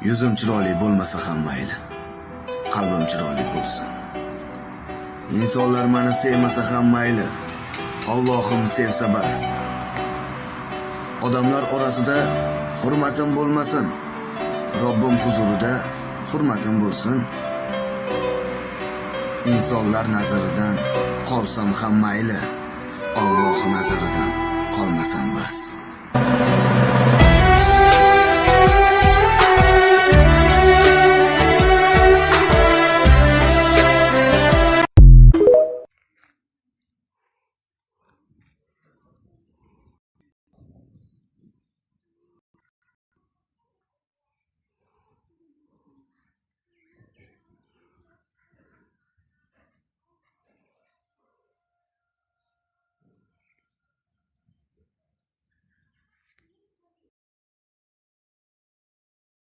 Yuzim chiroyli bo'lmasa ham mayli, qalbim chiroyli bo'lsin. İnsanlar meni sevmasa ham mayli, Allohim sevsa bas. Odamlar orasida hurmatim bo'lmasin, Robbim huzurida hurmatim bo'lsin. İnsanlar nazaridan qolsam ham mayli, Alloh nazaridan qolmasam bas.